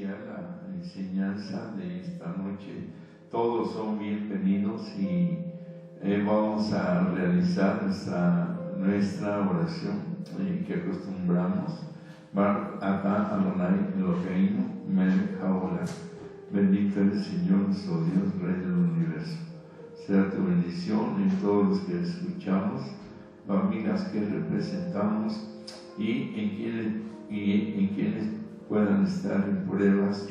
iniciar la enseñanza de esta noche. Todos son bienvenidos y vamos a realizar nuestra oración que acostumbramos. Baruch atah Adonai Eloheinu melech haolam. Bendito eres, Señor, nuestro Dios, Rey del universo. Sea tu bendición en todos los que escuchamos, familias que representamos y en quienes puedan estar en pruebas,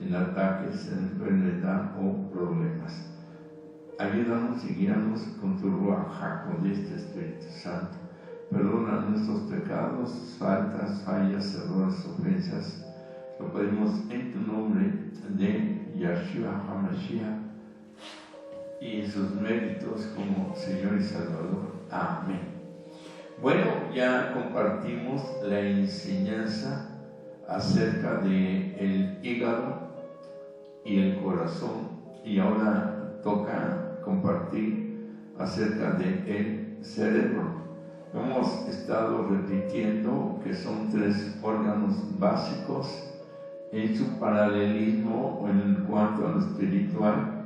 en ataques, en enfermedad o problemas. Ayúdanos y guíanos con tu Ruach HaKodesh de este Espíritu Santo. Perdona nuestros pecados, faltas, fallas, errores, ofensas. Lo pedimos en tu nombre de Yahshua HaMashiach y en sus méritos como Señor y Salvador. Amén. Bueno, ya compartimos la enseñanza acerca del hígado y el corazón, y ahora toca compartir acerca del cerebro. Hemos estado repitiendo que son tres órganos básicos en su paralelismo en cuanto a lo espiritual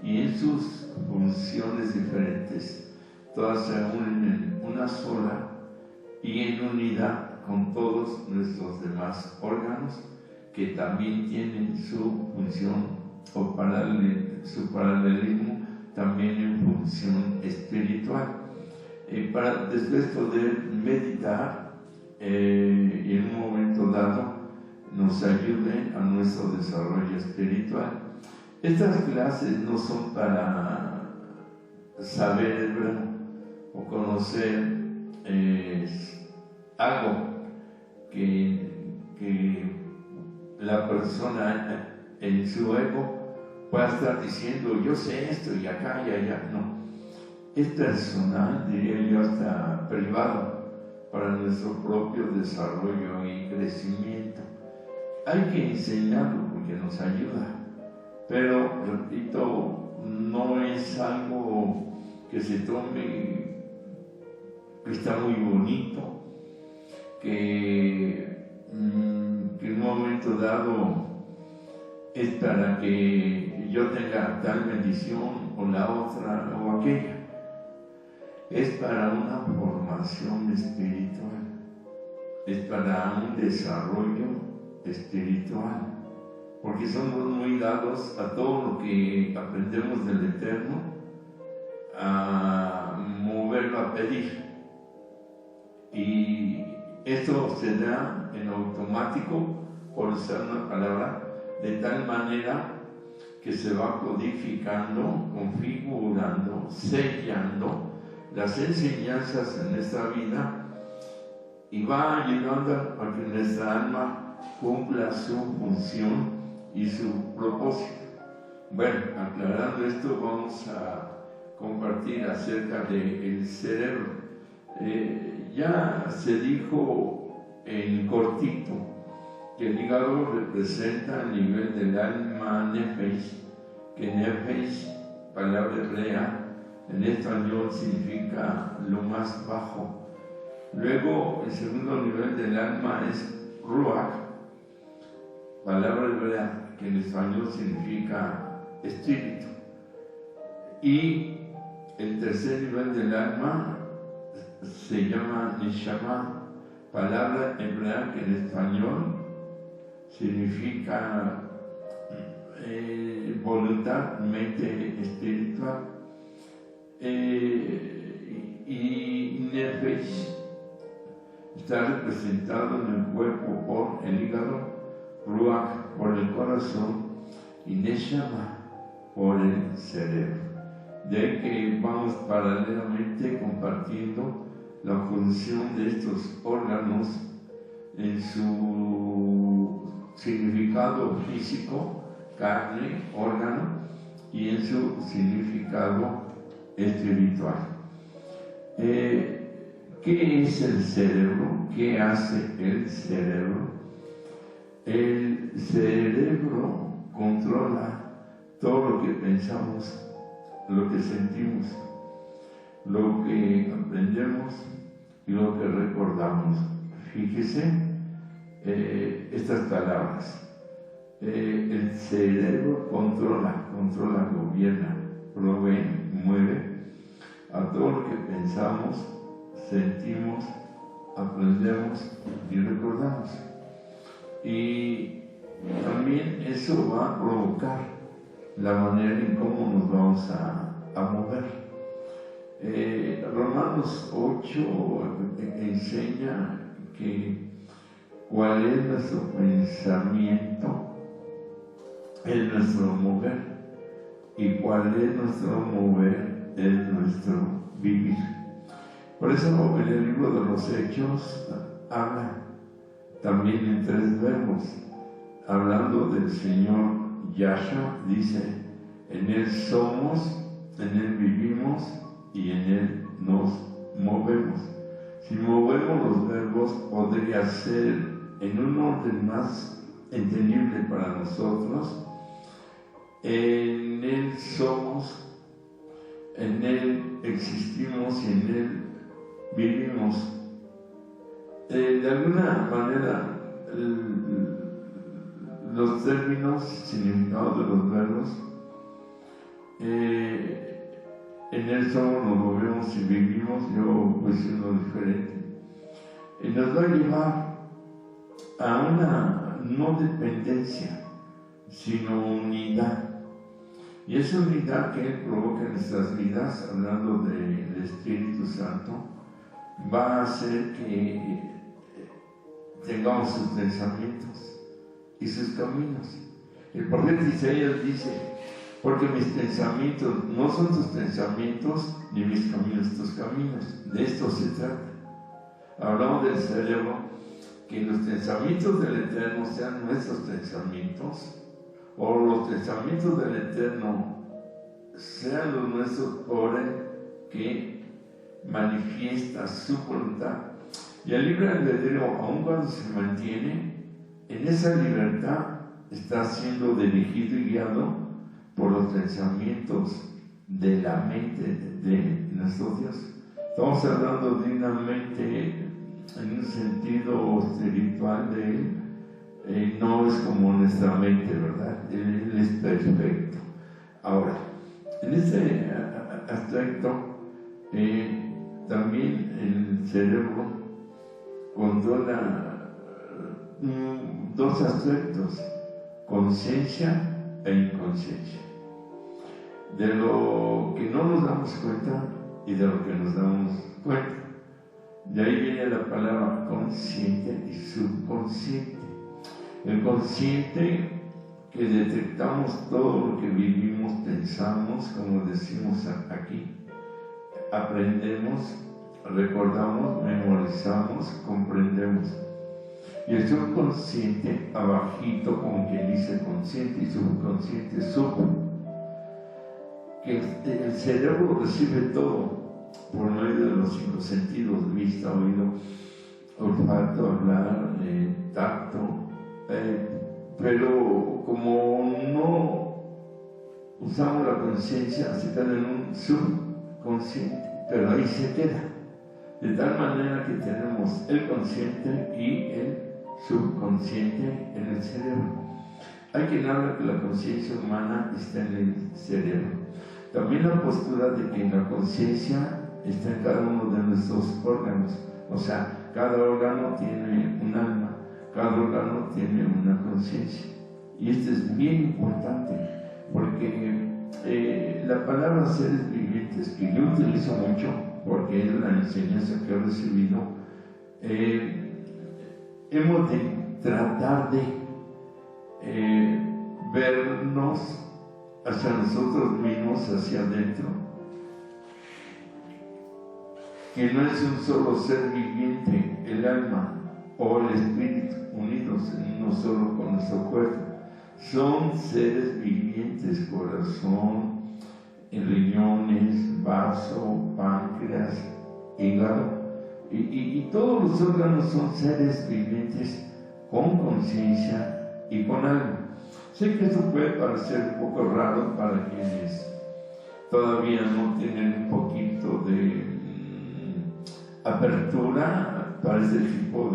y en sus funciones diferentes. Todas se unen en una sola y en unidad con todos nuestros demás órganos que también tienen su función o su paralelismo también en función espiritual. Para después poder meditar y en un momento dado nos ayude a nuestro desarrollo espiritual. Estas clases no son para saber hebreo o conocer algo que la persona en su ego pueda estar diciendo: yo sé esto y acá y allá. No, es personal, diría yo, hasta privado, para nuestro propio desarrollo y crecimiento. Hay que enseñarlo porque nos ayuda, pero repito, no es algo que se tome, que está muy bonito, que en un momento dado es para que yo tenga tal bendición o la otra o aquella. Es para una formación espiritual, es para un desarrollo espiritual, porque somos muy dados a todo lo que aprendemos del Eterno, a moverlo a pedir, y esto se da en automático, por usar una palabra, de tal manera que se va codificando, configurando, sellando las enseñanzas en esta vida y va ayudando a que nuestra alma cumpla su función y su propósito. Bueno, aclarando esto, vamos a compartir acerca del cerebro. Ya se dijo en cortito que el hígado representa el nivel del alma nefesh, que nefesh, palabra hebrea, en español significa lo más bajo. Luego, el segundo nivel del alma es ruach, palabra hebrea que en español significa espíritu. Y el tercer nivel del alma se llama neshama, palabra hebrea que en español significa voluntad, mente espiritual. Y nefesh está representado en el cuerpo por el hígado, ruach por el corazón y neshama por el cerebro. De ahí que vamos paralelamente compartiendo la función de estos órganos en su significado físico, carne, órgano, y en su significado espiritual. ¿Qué es el cerebro? ¿Qué hace el cerebro? El cerebro controla todo lo que pensamos, lo que sentimos, lo que aprendemos y lo que recordamos. Fíjese estas palabras: el cerebro controla, gobierna, provee, mueve a todo lo que pensamos, sentimos, aprendemos y recordamos. Y también eso va a provocar la manera en cómo nos vamos a mover. Romanos 8 enseña que cuál es nuestro pensamiento, es nuestro mover, y cuál es nuestro mover, es nuestro vivir. Por eso en el libro de los Hechos habla también en 3 verbos, hablando del Señor Yahshua, dice: en Él somos, en Él vivimos y en Él nos movemos. Si movemos los verbos, podría ser en un orden más entendible para nosotros: en Él somos, en Él existimos y en Él vivimos. De alguna manera, los términos, significados de los verbos, en Él somos, nos movemos y vivimos, yo pues uno diferente, nos va a llevar a una no dependencia, sino unidad. Y esa unidad que Él provoca en nuestras vidas, hablando del Espíritu Santo, va a hacer que tengamos sus pensamientos y sus caminos. El profeta Isaías dice: porque mis pensamientos no son tus pensamientos, ni mis caminos tus caminos. De esto se trata. Hablamos del cerebro, que los pensamientos del Eterno sean nuestros pensamientos, o los pensamientos del Eterno sean los nuestros, por el que manifiesta su voluntad. Y el libre albedrío, aun cuando se mantiene, en esa libertad está siendo dirigido y guiado por los pensamientos de la mente de nuestro Dios. Estamos hablando de una mente en un sentido espiritual de Él. No es como nuestra mente, ¿verdad? Él es perfecto. Ahora, en este aspecto, también el cerebro controla 2 aspectos: conciencia e inconsciencia. De lo que no nos damos cuenta y de lo que nos damos cuenta. De ahí viene la palabra consciente y subconsciente. El consciente, que detectamos todo lo que vivimos, pensamos, como decimos aquí, aprendemos, recordamos, memorizamos, comprendemos. Y el subconsciente, abajito, como quien dice consciente y subconsciente, que el cerebro recibe todo por medio de los 5 sentidos: vista, oído, olfato, hablar, tacto, pero como no usamos la conciencia, se queda en un subconsciente, pero ahí se queda, de tal manera que tenemos el consciente y el subconsciente en el cerebro. Hay quien habla que la conciencia humana está en el cerebro. También la postura de que la conciencia está en cada uno de nuestros órganos. O sea, cada órgano tiene un alma, cada órgano tiene una conciencia. Y esto es bien importante, porque la palabra seres vivientes, que yo utilizo mucho, porque es la enseñanza que he recibido, hemos de tratar de vernos hacia nosotros mismos, hacia adentro, que no es un solo ser viviente, el alma o el espíritu unidos en uno solo con nuestro cuerpo. Son seres vivientes: corazón, riñones, vaso, páncreas, hígado, y todos los órganos son seres vivientes con conciencia y con alma. Sé que esto puede parecer un poco raro para quienes todavía no tienen un poquito de apertura para este tipo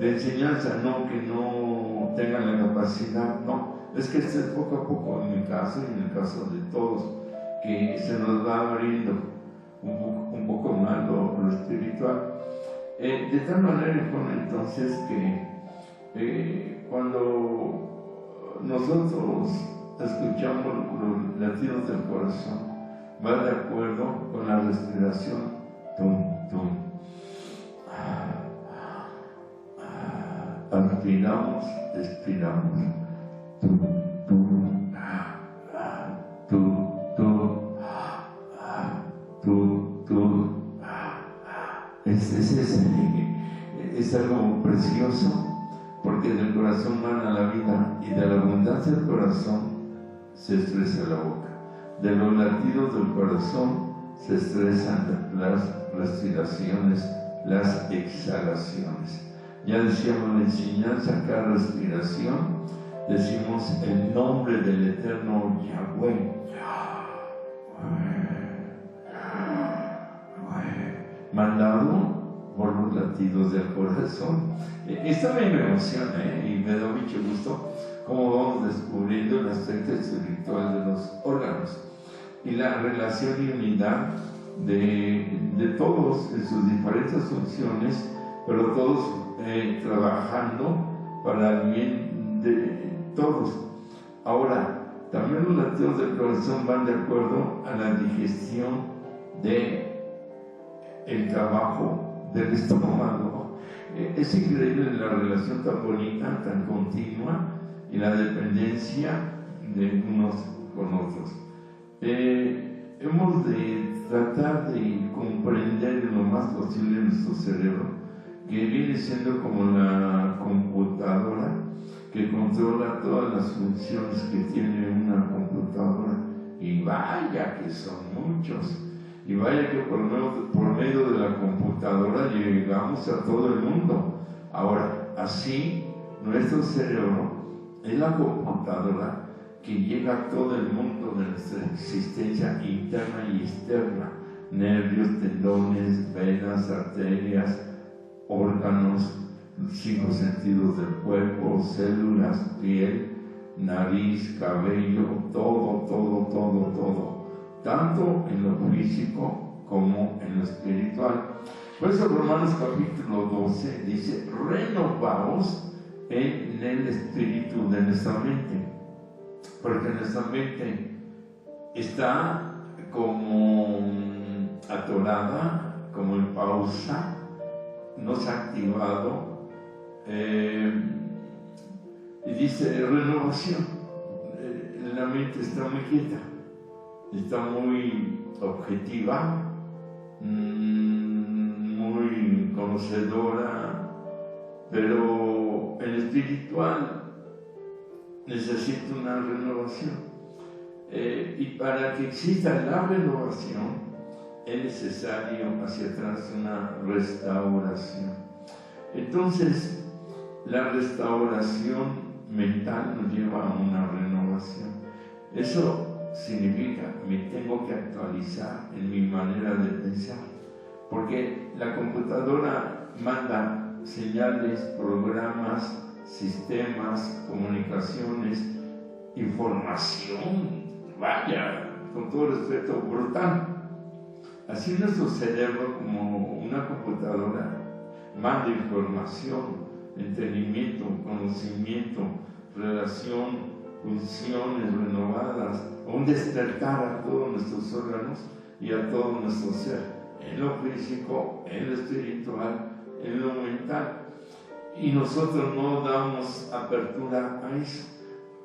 de enseñanza, no que no tengan la capacidad, no, es que es poco a poco, en mi caso y en el caso de todos, que se nos va abriendo un poco más lo espiritual. De tal manera, entonces, que cuando nosotros escuchamos los latidos del corazón, va de acuerdo con la respiración. Tum, tum. Aspiramos, expiramos. Tum, tum. Tum, tum. Tum, tum. Es algo precioso, porque del corazón mana la vida, y de la abundancia del corazón se expresa la boca. De los latidos del corazón se expresan las respiraciones, las exhalaciones. Ya decíamos la enseñanza, cada respiración decimos el nombre del eterno Yahweh. Mandado por los latidos del corazón. Esta me emociona, y me da mucho gusto cómo vamos descubriendo el aspecto espiritual de los órganos y la relación y unidad de todos en sus diferentes funciones, pero todos trabajando para el bien de todos. Ahora, también los latidos del corazón van de acuerdo a la digestión de el trabajo del estómago. Es increíble la relación tan bonita, tan continua, y la dependencia de unos con otros. Hemos de tratar de comprender lo más posible nuestro cerebro, que viene siendo como la computadora que controla todas las funciones que tiene una computadora, y vaya que son muchos. Y vaya que por medio de la computadora llegamos a todo el mundo. Ahora, así, nuestro cerebro es la computadora que llega a todo el mundo de nuestra existencia interna y externa. Nervios, tendones, venas, arterias, órganos, 5 sentidos del cuerpo, células, piel, nariz, cabello, todo. Tanto en lo físico como en lo espiritual. Por eso Romanos capítulo 12 dice: renovaos en el espíritu de nuestra mente, porque nuestra mente está como atorada, como en pausa, no se ha activado, y dice renovación. La mente está muy quieta, está muy objetiva, muy conocedora, pero el espiritual necesita una renovación. Y para que exista la renovación es necesario hacia atrás una restauración. Entonces, la restauración mental nos lleva a una renovación. Eso significa, me tengo que actualizar en mi manera de pensar, porque la computadora manda señales, programas, sistemas, comunicaciones, información, vaya, con todo respeto, brutal. Así nuestro cerebro, como una computadora, manda información, entendimiento, conocimiento, relación, funciones renovadas, un despertar a todos nuestros órganos y a todo nuestro ser, en lo físico, en lo espiritual, en lo mental. Y nosotros no damos apertura a eso.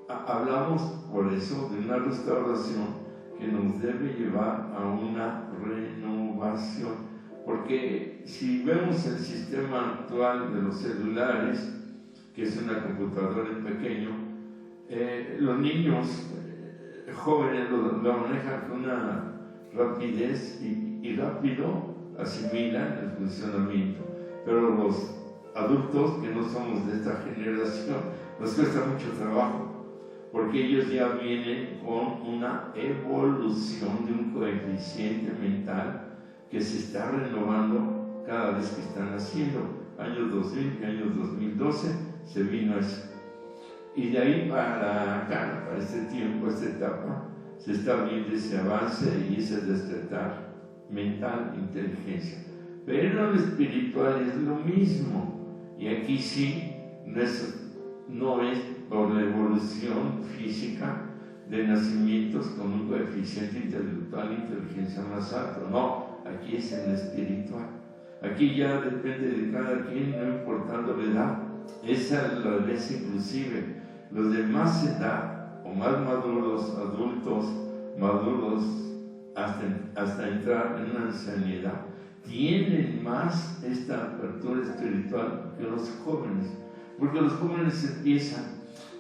Hablamos por eso de una restauración que nos debe llevar a una renovación. Porque si vemos el sistema actual de los celulares, que es una computadora en pequeño, los niños jóvenes lo manejan con una rapidez y rápido asimilan el funcionamiento. Pero los adultos que no somos de esta generación nos cuesta mucho trabajo, porque ellos ya vienen con una evolución de un coeficiente mental que se está renovando cada vez que están haciendo. años 2000 y años 2012 se vino eso. Y de ahí para acá, para este tiempo, esta etapa, se está viendo ese avance y ese despertar mental, inteligencia. Pero en lo espiritual es lo mismo. Y aquí sí, no es por la evolución física de nacimientos con un coeficiente intelectual e inteligencia más alto. No, aquí es en lo espiritual. Aquí ya depende de cada quien, no importando la edad. Esa es la vez inclusive. Los de más edad o más maduros, adultos, maduros, hasta entrar en una ancianidad, tienen más esta apertura espiritual que los jóvenes. Porque los jóvenes empiezan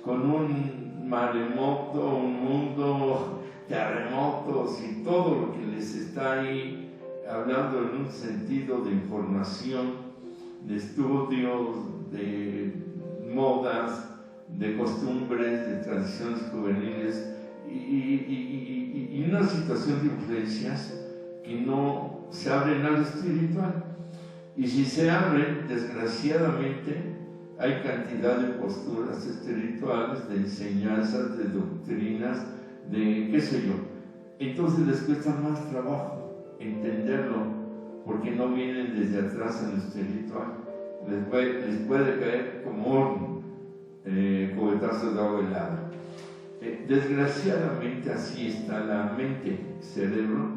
con un maremoto, un mundo, terremotos y todo lo que les está ahí hablando en un sentido de información, de estudios, de modas, de costumbres, de tradiciones juveniles y una situación de influencias que no se abren al espiritual. Y si se abren, desgraciadamente, hay cantidad de posturas espirituales, de enseñanzas, de doctrinas, de qué sé yo. Entonces les cuesta más trabajo entenderlo, porque no vienen desde atrás en lo espiritual. Les puede caer como un cubetazo de agua helada. Desgraciadamente así está la mente, cerebro,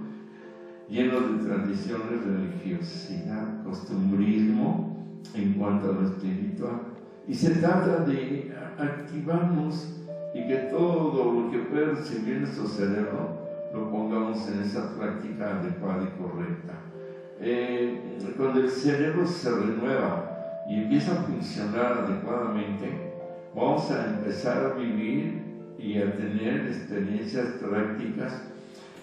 lleno de tradiciones, religiosidad, costumbrismo en cuanto a lo espiritual. Y se trata de activarnos y que todo lo que puede recibir nuestro cerebro lo pongamos en esa práctica adecuada y correcta. Cuando el cerebro se renueva y empieza a funcionar adecuadamente, vamos a empezar a vivir y a tener experiencias prácticas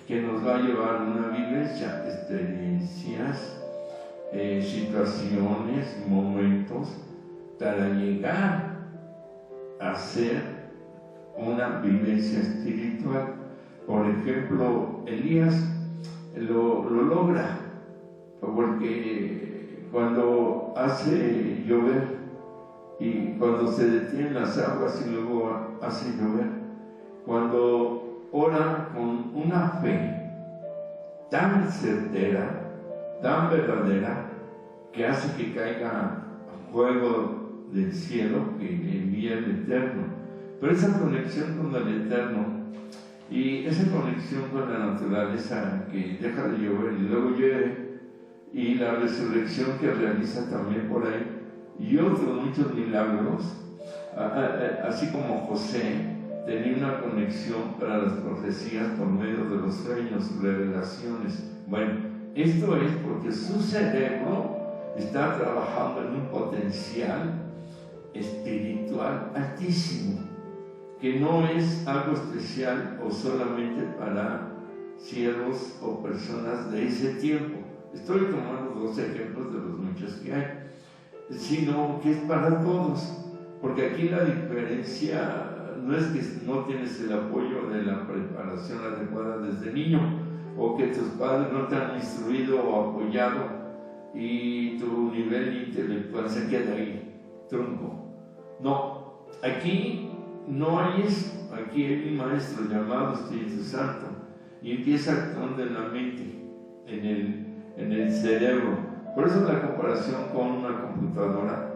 que nos va a llevar a una vivencia, experiencias, situaciones, momentos, para llegar a ser una vivencia espiritual. Por ejemplo, Elías lo logra, porque cuando hace llover y cuando se detienen las aguas y luego hace llover, cuando ora con una fe tan certera, tan verdadera, que hace que caiga fuego del cielo que envía el Eterno. Pero esa conexión con el Eterno y esa conexión con la naturaleza que deja de llover y luego llueve, y la resurrección que realiza también por ahí, y otros muchos milagros, así como José tenía una conexión para las profecías por medio de los sueños, revelaciones. Bueno, esto es porque su cerebro está trabajando en un potencial espiritual altísimo, que no es algo especial o solamente para siervos o personas de ese tiempo. Estoy tomando dos ejemplos de los muchos que hay, sino que es para todos, porque aquí la diferencia no es que no tienes el apoyo de la preparación adecuada desde niño, o que tus padres no te han instruido o apoyado y tu nivel intelectual se queda ahí, trunco. No, aquí no hay eso. Aquí hay un maestro llamado Espíritu Santo y empieza actuando en la mente, en el cerebro. Por eso la comparación con una computadora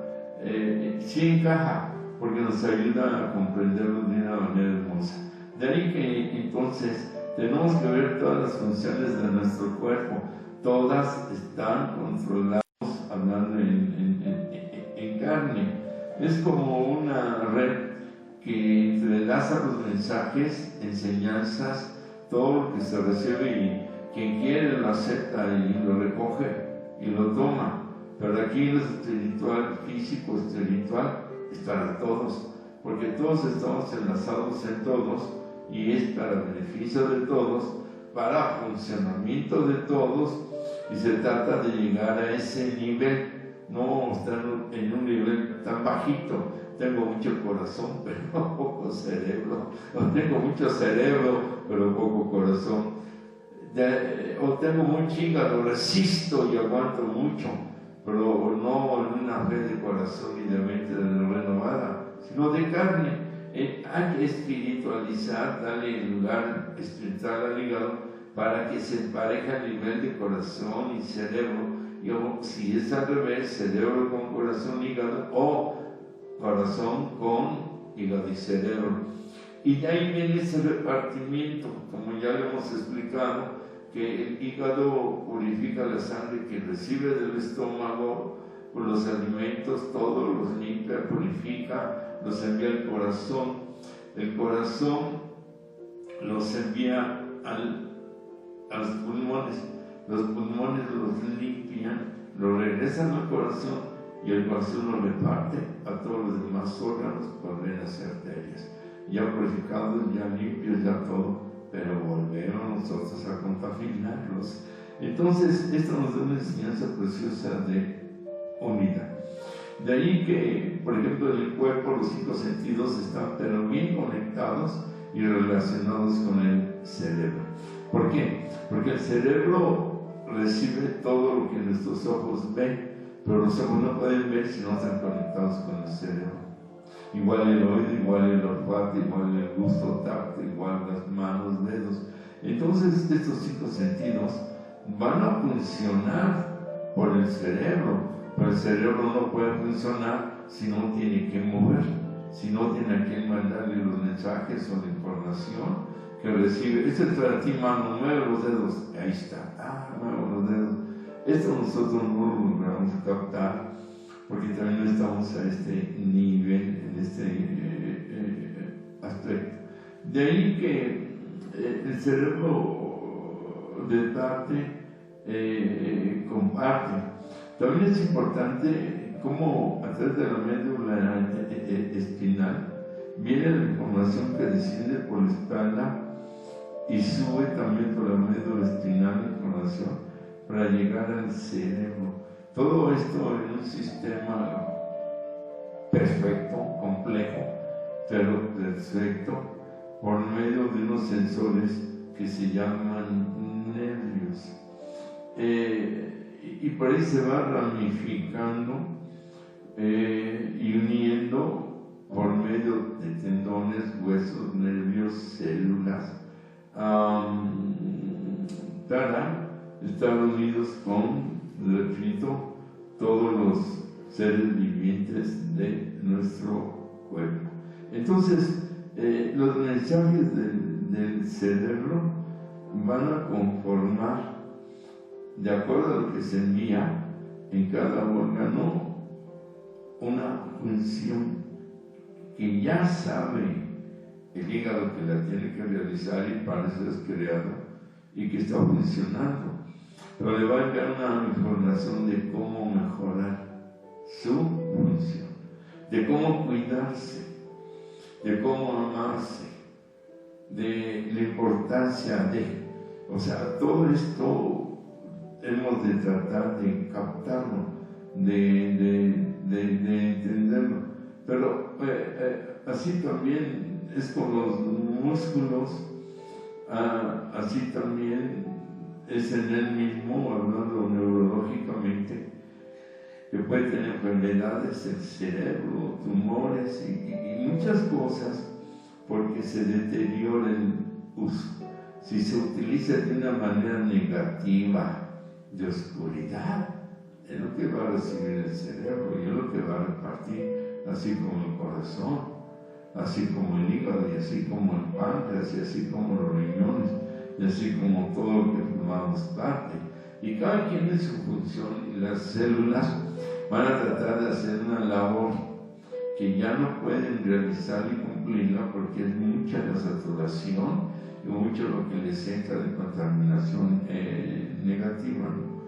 sí encaja, porque nos ayuda a comprenderlo de una manera hermosa. De ahí que entonces tenemos que ver todas las funciones de nuestro cuerpo. Todas están controladas, hablando en carne. Es como una red que entrelaza los mensajes, enseñanzas, todo lo que se recibe, y quien quiere lo acepta y lo recoge y lo toma. Pero aquí lo espiritual, físico, espiritual, es para todos, porque todos estamos enlazados en todos y es para beneficio de todos, para funcionamiento de todos, y se trata de llegar a ese nivel, no estar en un nivel tan bajito. Tengo mucho corazón, pero poco cerebro, o tengo mucho cerebro, pero poco corazón, o tengo mucho hígado, resisto y aguanto mucho, pero no en una fe de corazón y de mente renovada, sino de carne. Hay que espiritualizar, darle lugar espiritual al hígado para que se empareje a nivel de corazón y cerebro. Y si es al revés, cerebro con corazón, hígado, o corazón con hígado y cerebro. Y de ahí viene ese repartimiento, como ya lo hemos explicado, que el hígado purifica la sangre que recibe del estómago por los alimentos, todos los limpia, purifica, los envía al corazón. El corazón los envía a los pulmones los limpian, los regresan al corazón y el corazón lo reparte a todos los demás órganos por venas y arterias. Ya purificados, ya limpios, ya todo, pero volvemos nosotros a contaminarlos. Entonces, esto nos da una enseñanza preciosa de unidad. De ahí que, por ejemplo, en el cuerpo los 5 sentidos están pero bien conectados y relacionados con el cerebro. ¿Por qué? Porque el cerebro recibe todo lo que nuestros ojos ven, pero los ojos no pueden ver si no están conectados con el cerebro. Igual el oído, igual el olfato, igual el gusto, tacto, igual las manos, dedos. Entonces estos 5 sentidos van a funcionar por el cerebro, pero el cerebro no puede funcionar si no tiene que mover, si no tiene a quien mandarle los mensajes o la información que recibe. Esto es para ti, mano, mueve los dedos, ahí está, mueve los dedos. Esto nosotros no lo logramos captar porque también no estamos a este nivel, en este aspecto. De ahí que el cerebro comparte. También es importante cómo a través de la médula espinal viene la información que desciende por la espalda y sube también por la médula espinal la información para llegar al cerebro. Todo esto en un sistema perfecto, complejo, pero perfecto, por medio de unos sensores que se llaman nervios. Y por ahí se va ramificando y uniendo por medio de tendones, huesos, nervios, células, para estar unidos con, repito, todos los seres vivientes de nuestro cuerpo. Entonces, los mensajes del cerebro van a conformar, de acuerdo a lo que se envía en cada órgano, una función que ya sabe el hígado que la tiene que realizar y para eso es creado y que está funcionando. Pero le va a enviar una información de cómo mejorar su función, de cómo cuidarse, de cómo amarse, de la importancia de, o sea, todo esto hemos de tratar de captarlo, de entenderlo. Pero así también es con los músculos, así también es en él mismo, hablando neurológicamente, que puede tener enfermedades del cerebro, tumores y muchas cosas, porque se deteriora el uso. Si se utiliza de una manera negativa, de oscuridad, es lo que va a recibir el cerebro y es lo que va a repartir, así como el corazón, así como el hígado, y así como el páncreas, y así como los riñones, y así como todo lo que formamos parte. Y cada quien en su función, y las células van a tratar de hacer una labor que ya no pueden realizar y cumplirla porque es mucha la saturación y mucho lo que les entra de contaminación negativa, ¿no?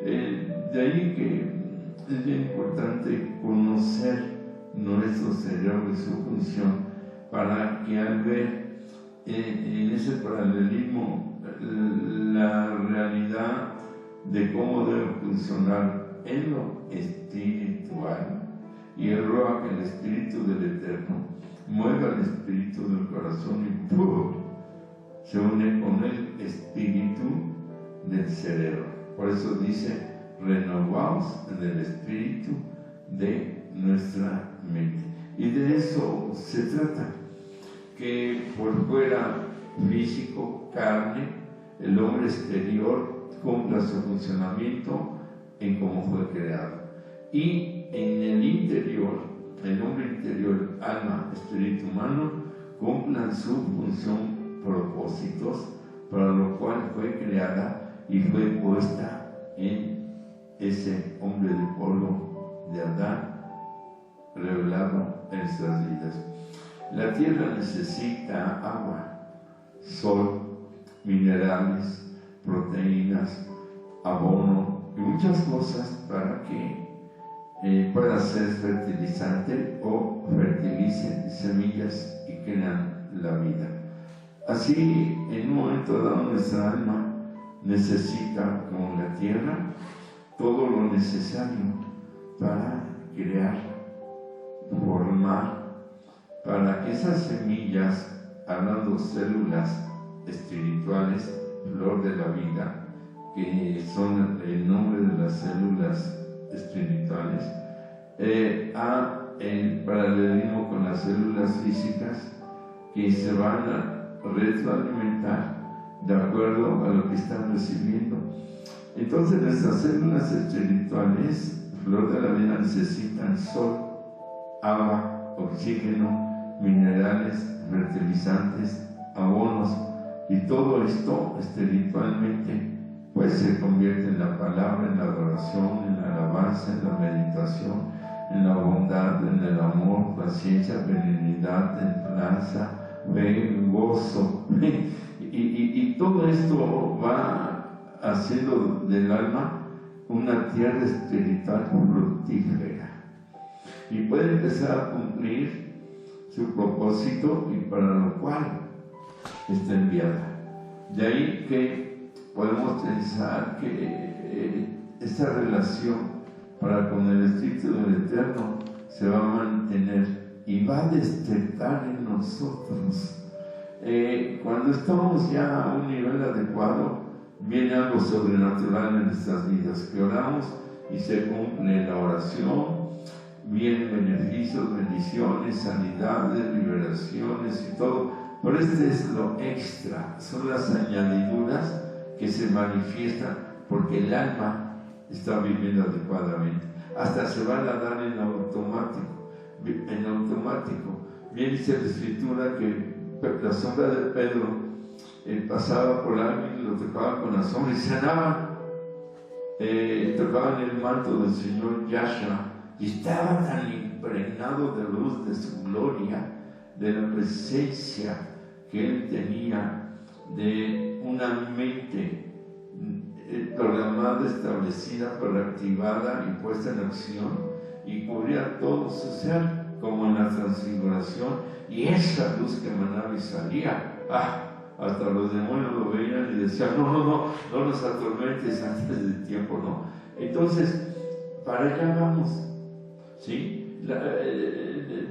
De ahí que es bien importante conocer nuestro cerebro y su función para que al ver en ese paralelismo la realidad de cómo debe funcionar en lo espiritual y el Ruach, el espíritu del Eterno, mueve al espíritu del corazón y ¡pum!, se une con el espíritu del cerebro. Por eso dice renovados en el espíritu de nuestra mente. Y de eso se trata, que por fuera físico, carne, el hombre exterior cumpla su funcionamiento en cómo fue creado. Y en el interior, el hombre interior, alma, espíritu humano, cumplan su función, propósitos, para lo cual fue creada y fue puesta en ese hombre de polvo de Adán, revelado en nuestras vidas. La tierra necesita agua, sol, minerales, proteínas, abono y muchas cosas para que pueda ser fertilizante o fertilice semillas y crean la vida. Así, en un momento dado, nuestra alma necesita, como la tierra, todo lo necesario para crear, formar, para que esas semillas, hablando células espirituales, flor de la vida, que son el nombre de las células espirituales, en paralelismo con las células físicas, que se van a retroalimentar de acuerdo a lo que están recibiendo. Entonces nuestras células espirituales, flor de la vida, necesitan sol, agua, oxígeno, minerales, fertilizantes, abonos, y todo esto espiritualmente pues se convierte en la palabra, en la adoración, en la alabanza, en la meditación, en la bondad, en el amor, paciencia, benignidad, templanza, fe, gozo. Y todo esto va haciendo del alma una tierra espiritual fructífera. Y puede empezar a cumplir su propósito y para lo cual está enviada. De ahí que podemos pensar que esta relación para con el Espíritu del Eterno se va a mantener y va a despertar en nosotros. Cuando estamos ya a un nivel adecuado, viene algo sobrenatural en nuestras vidas, que oramos y se cumple la oración, vienen beneficios, bendiciones, sanidades, liberaciones y todo. Pero este es lo extra, son las añadiduras que se manifiestan porque el alma está viviendo adecuadamente. Hasta se van a dar en automático. Bien dice la Escritura que la sombra de Pedro pasaba por alguien, lo tocaba con la sombra y sanaban. Tocaban el manto del Señor Yahshua y estaba tan impregnado de luz, de su gloria, de la presencia que él tenía, de una mente programada, establecida, pero activada y puesta en acción, y cubría todo su ser, como en la transfiguración, y esa luz que emanaba y salía, hasta los demonios lo veían y decían, no nos atormentes antes del tiempo, no. Entonces, para allá vamos, ¿sí?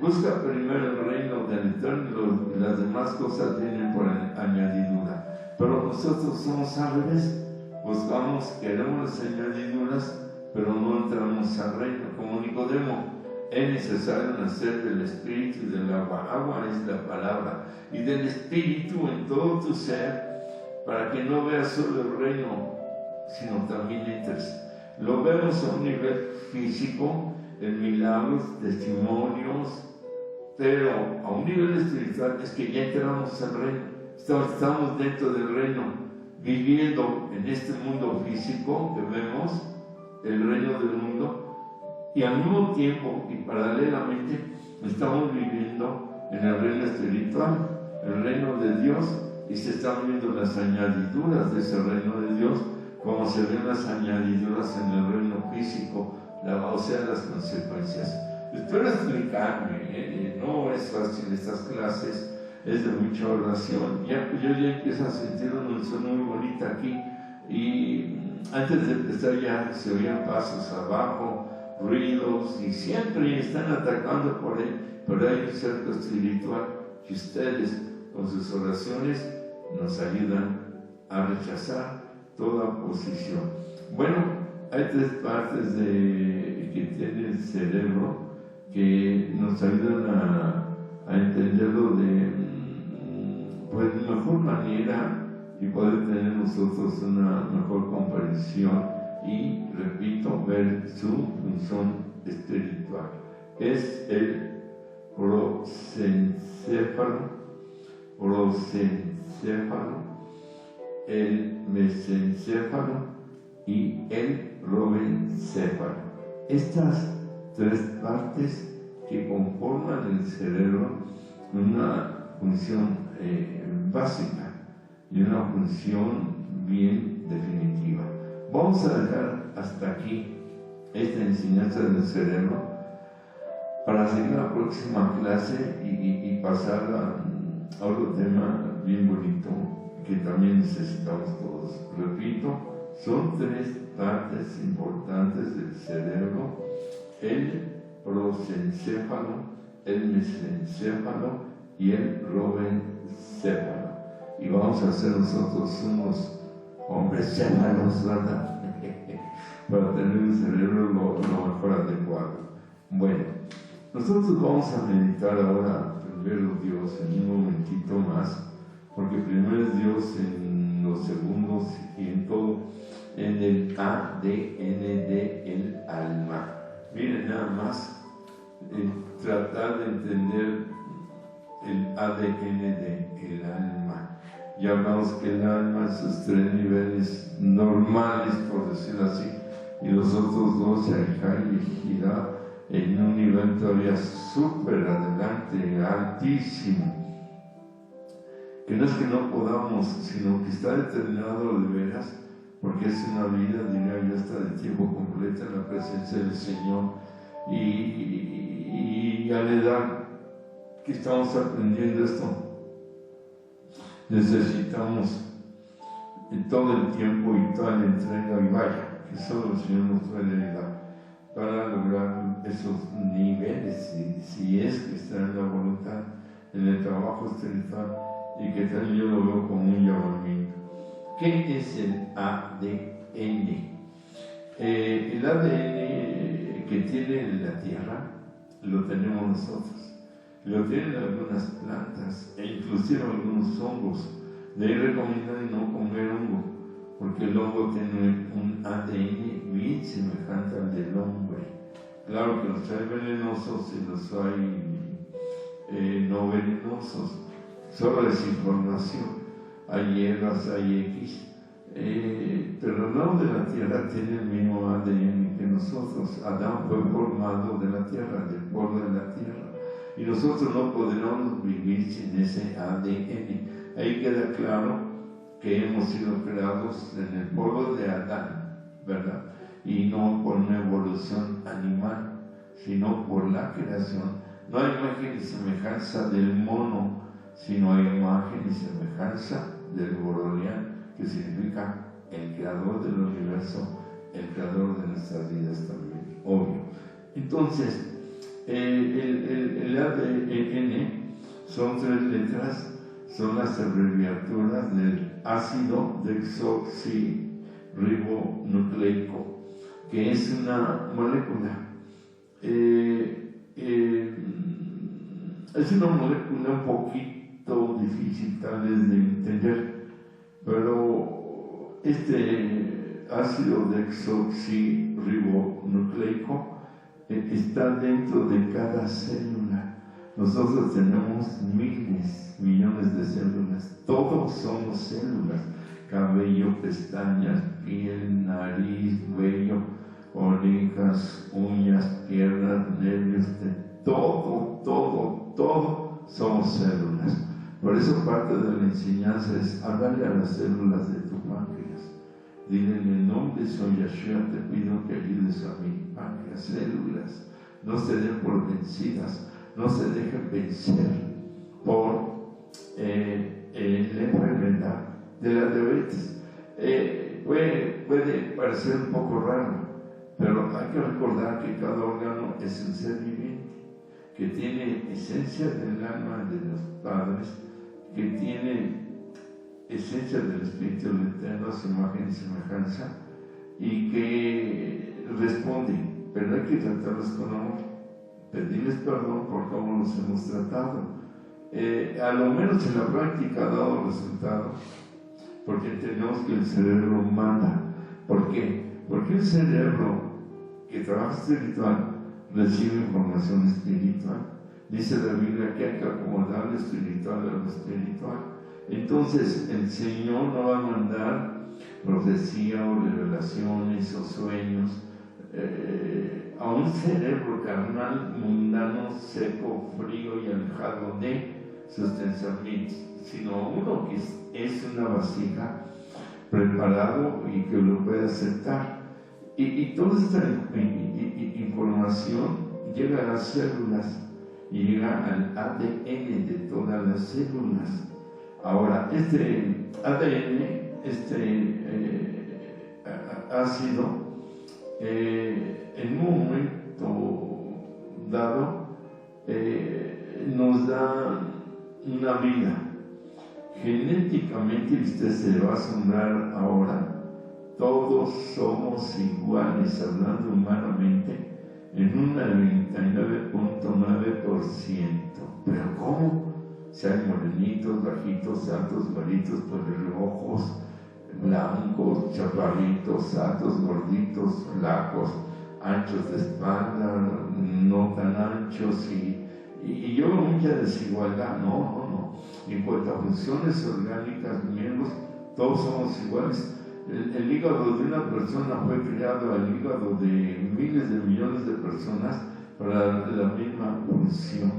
Busca primero el reino del Eterno y las demás cosas vienen por añadidura. Pero nosotros somos al revés. Buscamos, queremos las añadiduras, pero no entramos al reino. Como Nicodemo, es necesario nacer del Espíritu y del agua. Agua es la palabra. Y del Espíritu en todo tu ser, para que no veas solo el reino, sino también entres. Lo vemos a un nivel físico, en milagros, testimonios, pero a un nivel espiritual es que ya entramos al reino, estamos dentro del reino, viviendo en este mundo físico que vemos, el reino del mundo, y al mismo tiempo y paralelamente estamos viviendo en el reino espiritual, el reino de Dios, y se están viendo las añadiduras de ese reino de Dios, como se ven las añadiduras en el reino físico, o sea, las consecuencias. Espero explicarme, no es fácil estas clases, es de mucha oración. Yo ya empiezo a sentir una unción muy bonita aquí, y antes de empezar ya se oían pasos abajo, ruidos, y siempre están atacando por ahí, pero hay un cerco espiritual que ustedes con sus oraciones nos ayudan a rechazar toda oposición. Bueno, hay tres partes que tiene el cerebro que nos ayudan a entenderlo de pues, mejor manera y poder tener nosotros una mejor comprensión y, repito, ver su función espiritual. Es el prosencéfalo, el mesencéfalo y el robencéfalo. Estas tres partes que conforman el cerebro, una función básica y una función bien definitiva. Vamos a dejar hasta aquí esta enseñanza del cerebro para seguir la próxima clase y pasar a otro tema bien bonito que también necesitamos todos. Repito, son tres partes importantes del cerebro: el prosencéfalo, el mesencéfalo y el robencéfalo. Y vamos a hacer nosotros unos hombres céfalos, ¿verdad? Para tener un cerebro lo mejor adecuado. Bueno, nosotros vamos a meditar ahora, primero Dios, en un momentito más, porque primero es Dios en los segundos y en todo, en el ADN del alma. Miren nada más, tratar de entender el ADN del alma. Ya hablamos que el alma, sus tres niveles normales, por decirlo así, y los otros dos, Arjá y Gira, en un nivel todavía súper adelante, altísimo. Que no es que no podamos, sino que está determinado de veras, porque es una vida, diría yo, hasta de tiempo completo en la presencia del Señor. Y a la edad que estamos aprendiendo esto, necesitamos todo el tiempo y toda la entrega, y vaya, que solo el Señor nos puede dar para lograr esos niveles, si es que está en la voluntad, en el trabajo espiritual, y que también yo lo veo como un llamamiento. ¿Qué es el ADN? El ADN que tiene la tierra lo tenemos nosotros, lo tienen algunas plantas e inclusive algunos hongos. De ahí recomiendan no comer hongo, porque el hongo tiene un ADN bien semejante al del hombre. Claro que los hay venenosos y los hay no venenosos, solo es información. Hay hierbas, hay X, pero el lado de la tierra tiene el mismo ADN que nosotros. Adán fue formado de la tierra, del polvo de la tierra, y nosotros no podríamos vivir sin ese ADN. Ahí queda claro que hemos sido creados en el polvo de Adán, ¿verdad? Y no por una evolución animal, sino por la creación. No hay imagen y semejanza del mono, sino hay imagen y semejanza del Boroleán, que significa el creador del universo, el creador de nuestras vidas también, obvio. Entonces, el ADN son tres letras, son las abreviaturas del ácido desoxirribonucleico, que es una molécula. Es una molécula un poquito difícil tal vez de entender, pero este ácido desoxirribonucleico está dentro de cada célula. Nosotros tenemos miles, millones de células, todos somos células: cabello, pestañas, piel, nariz, vello, orejas, uñas, piernas, nervios, todo somos células. Por eso parte de la enseñanza es hablarle a las células de tu páncreas. Dile: en el nombre de Yeshua te pido que ayudes a mi páncreas. Células, no se den por vencidas, no se dejen vencer por la enfermedad de la diabetes. Puede parecer un poco raro, pero hay que recordar que cada órgano es un ser viviente, que tiene esencia del alma de los padres, que tiene esencia del Espíritu Eterno, su imagen y semejanza, y que responden, pero hay que tratarlos con amor, pedirles perdón por cómo los hemos tratado. A lo menos en la práctica ha dado resultado, porque entendemos que el cerebro manda. ¿Por qué? Porque el cerebro que trabaja espiritual recibe información espiritual. Dice la Biblia que hay que acomodar lo espiritual a lo espiritual. Entonces el Señor no va a mandar profecía o revelaciones o sueños a un cerebro carnal, mundano, seco, frío y alejado de sus pensamientos, sino uno que es una vasija preparado y que lo puede aceptar. Y toda esta información llega a las células y llega al ADN de todas las células. Ahora, este ADN, ácido, en un momento dado nos da una vida. Genéticamente, usted se va a asombrar ahora, todos somos iguales, hablando humanamente, en un 99.9%. ¿Pero cómo? Si hay morenitos, bajitos, altos, güeritos, pelirrojos, blancos, chaparritos, altos, gorditos, flacos, anchos de espalda, no tan anchos, y yo veo mucha desigualdad. No. En cuanto a funciones orgánicas, miembros, todos somos iguales. El hígado de una persona fue creado al hígado de miles de millones de personas para la misma función,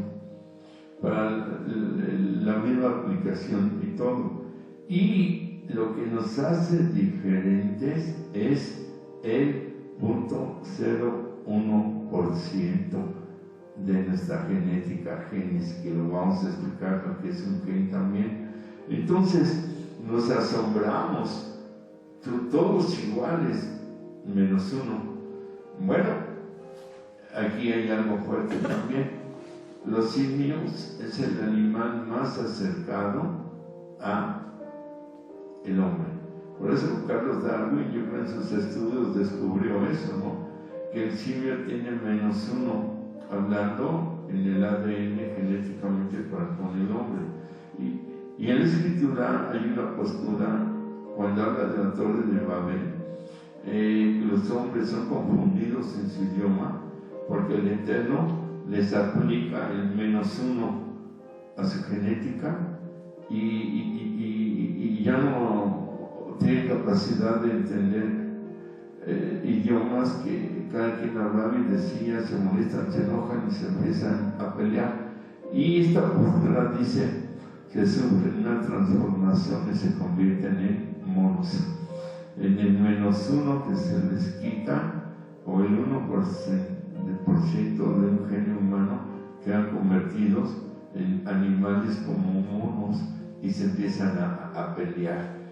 para la misma aplicación y todo. Y lo que nos hace diferentes es el 0.01% de nuestra genética, genes, que lo vamos a explicar lo que es un gen también. Entonces nos asombramos, todos iguales menos uno. Bueno, aquí hay algo fuerte también. Los simios es el animal más acercado a el hombre. Por eso Carlos Darwin, yo creo en sus estudios descubrió eso, ¿no? Que el simio tiene menos uno, hablando en el ADN genéticamente con el hombre. Y en la escritura hay una postura, cuando habla de la Torre de Babel, los hombres son confundidos en su idioma, porque el Eterno les aplica el menos uno a su genética y ya no tienen capacidad de entender idiomas que cada quien hablaba y decía, se molestan, se enojan y se empiezan a pelear. Y esta postura dice que sufren una transformación y se convierten en monos. En el menos uno que se les quita, o el 1% de un genio humano, quedan convertidos en animales como monos y se empiezan a pelear.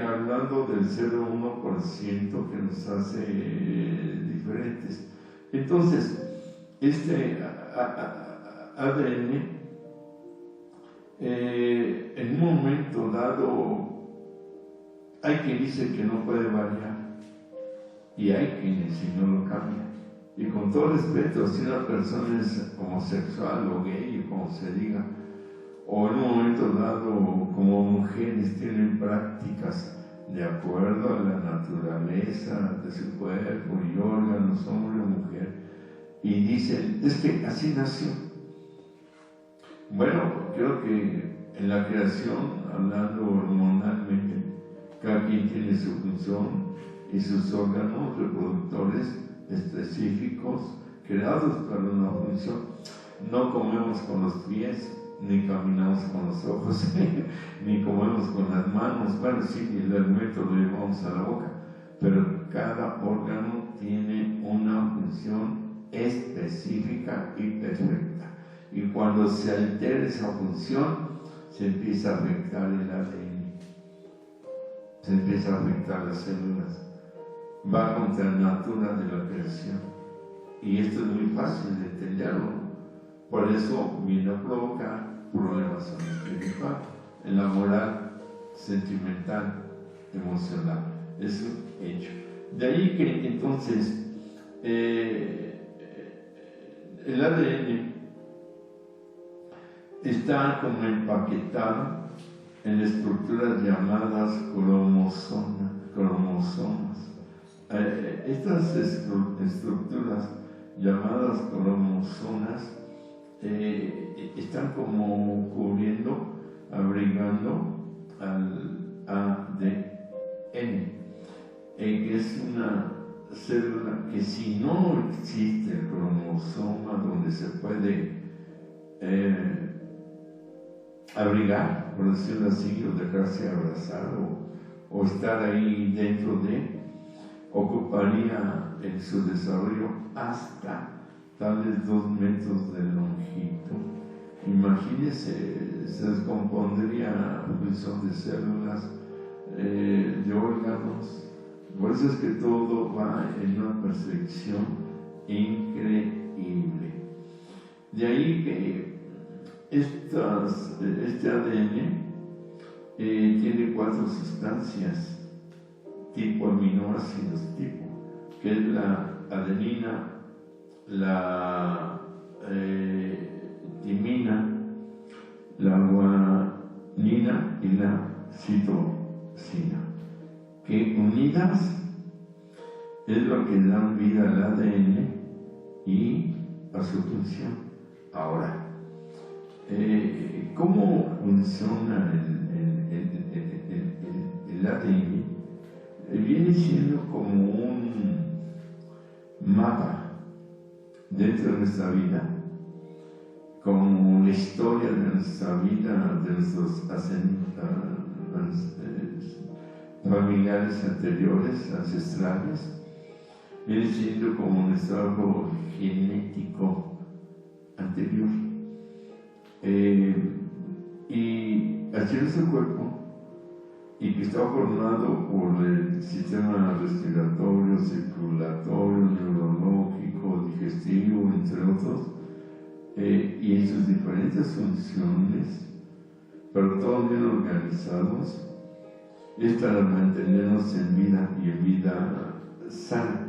Hablando del 0.1% que nos hace diferentes. Entonces, este ADN en un momento dado hay quien dice que no puede variar y hay quienes si no lo cambian. Y con todo respeto, si una persona es homosexual o gay o como se diga, o en un momento dado como mujeres tienen prácticas de acuerdo a la naturaleza de su cuerpo y órganos, hombre o mujer, y dicen, es que así nació. Bueno, creo que en la creación, hablando hormonalmente, cada quien tiene su función y sus órganos reproductores específicos creados para una función. No comemos con los pies, ni caminamos con los ojos, ni comemos con las manos. Bueno, sí, el alimento lo llevamos a la boca, pero cada órgano tiene una función específica y perfecta. Y cuando se altera esa función, se empieza a afectar el ADN, se empieza a afectar las células, va contra la natura de la creación. Y esto es muy fácil de entenderlo. Por eso viene a provocar problemas en el espiritual, en la moral, sentimental, emocional. Es un hecho. De ahí que entonces el ADN está como empaquetado en estructuras llamadas cromosomas. Estas estructuras llamadas cromosomas están como cubriendo, abrigando al ADN, que es una célula que, si no existe el cromosoma donde se puede abrigar, por decirlo así, o dejarse abrazar o estar ahí dentro de, ocuparía en su desarrollo hasta tales 2 metros de longitud. Imagínense, se descompondría función de células, de órganos. Por eso es que todo va en una perfección increíble. De ahí que este ADN tiene 4 sustancias tipo aminoácidos tipo, que es la adenina, la timina, la guanina y la citosina, que unidas es lo que dan vida al ADN y a su función. Ahora, ¿cómo funciona el ADN? Viene siendo como un mapa dentro de nuestra vida, como la historia de nuestra vida, de nuestros familiares anteriores, ancestrales. Viene siendo como nuestro árbol genético anterior. Y así es el cuerpo, y que está formado por el sistema respiratorio, circulatorio, neurológico, digestivo, entre otros, y en sus diferentes funciones, pero todos bien organizados, es para mantenernos en vida y en vida sana.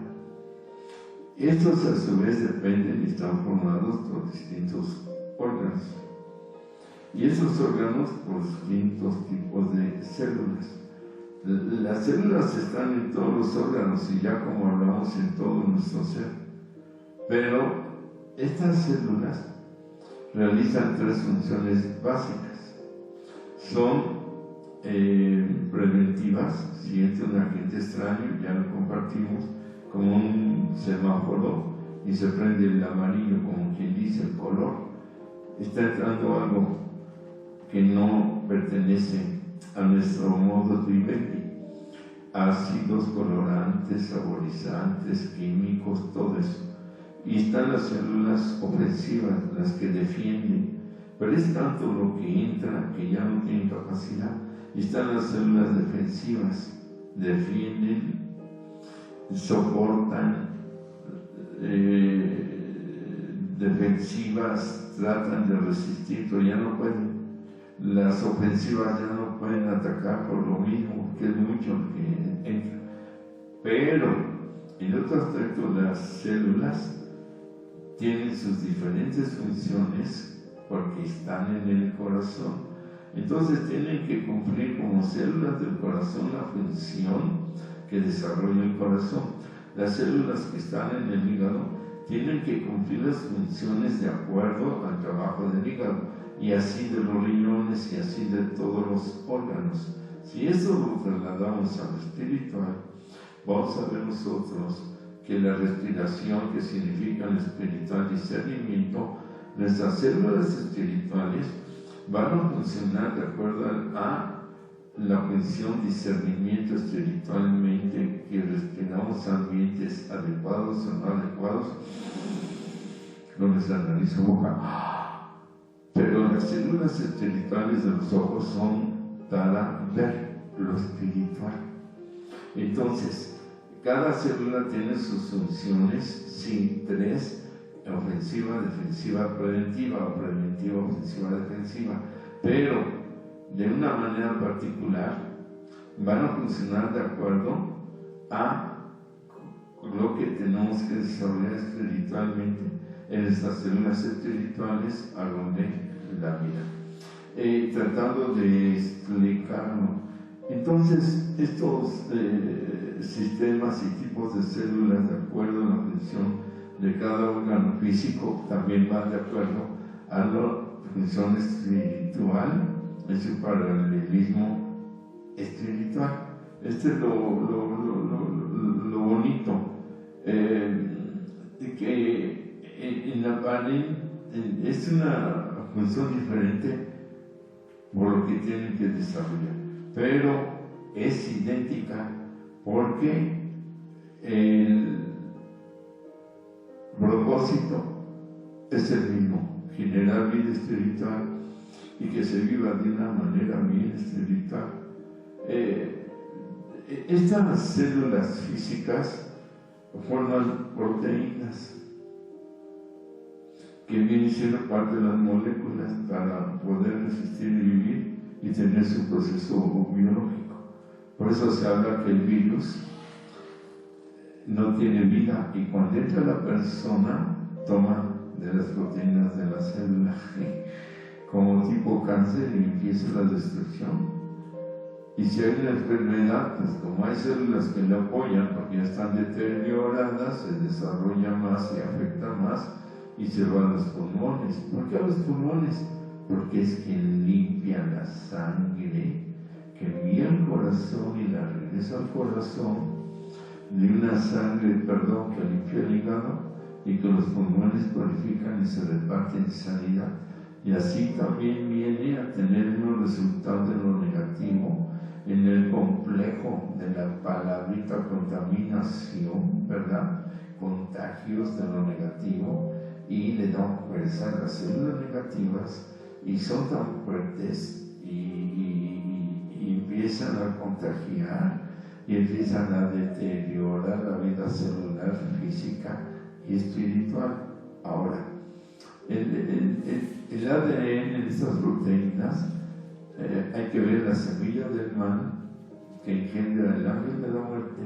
Estos a su vez dependen y están formados por distintos órganos. Y esos órganos por distintos tipos de células. Las células están en todos los órganos y ya como hablamos en todo nuestro ser. Pero estas células realizan 3 funciones básicas. Son preventivas, si entra un agente extraño, ya lo compartimos, como un semáforo y se prende el amarillo, como quien dice el color. Está entrando algo que no pertenece a nuestro modo de vivir, ácidos, colorantes, saborizantes, químicos, todo eso. Y están las células ofensivas, las que defienden, pero es tanto lo que entra que ya no tienen capacidad. Y están las células defensivas, defienden, soportan, defensivas, tratan de resistir, pero ya no pueden. Las ofensivas ya no pueden atacar por lo mismo, que es mucho lo que entra. Pero, en otro aspecto, las células tienen sus diferentes funciones porque están en el corazón. Entonces tienen que cumplir como células del corazón la función que desarrolla el corazón. Las células que están en el hígado tienen que cumplir las funciones de acuerdo al trabajo del hígado, y así de los riñones y así de todos los órganos. Si eso lo trasladamos a lo espiritual, vamos a ver nosotros que la respiración, que significa el espiritual discernimiento, nuestras células espirituales van a funcionar de acuerdo a la función discernimiento espiritualmente, que respiramos ambientes adecuados o no adecuados con nuestra nariz o boca. Pero las células espirituales de los ojos son para ver lo espiritual. Entonces, cada célula tiene sus funciones, sí, 3, ofensiva, defensiva, preventiva, o preventiva, ofensiva, defensiva, pero de una manera particular van a funcionar de acuerdo a lo que tenemos que desarrollar espiritualmente en estas células espirituales a lo de la vida. Tratando de explicarlo. Entonces, estos sistemas y tipos de células, de acuerdo a la función de cada órgano físico, también van de acuerdo a la función espiritual, en su paralelismo espiritual. Este es lo bonito, que en la pared es una función diferente por lo que tienen que desarrollar, pero es idéntica porque el propósito es el mismo: generar vida espiritual y que se viva de una manera bien espiritual. Estas células físicas forman proteínas que vienen siendo parte de las moléculas para poder resistir y vivir y tener su proceso biológico. Por eso se habla que el virus no tiene vida, y cuando entra la persona toma de las proteínas de la célula como tipo cáncer y empieza la destrucción. Y si hay una enfermedad, pues como hay células que le apoyan porque ya están deterioradas, se desarrolla más y afecta más y se van a los pulmones. ¿Por qué a los pulmones? Porque es quien limpia la sangre que envía al corazón y la regresa al corazón, de una sangre, que limpia el hígado y que los pulmones purifican y se reparten sanidad. Y así también viene a tener unos resultados de lo negativo en el complejo de la palabrita contaminación, ¿verdad? Contagios de lo negativo, y le dan fuerza a las células negativas y son tan fuertes y empiezan a contagiar y empiezan a deteriorar la vida celular, física y espiritual. Ahora, el ADN de estas proteínas, hay que ver la semilla del mal que engendra el ángel de la muerte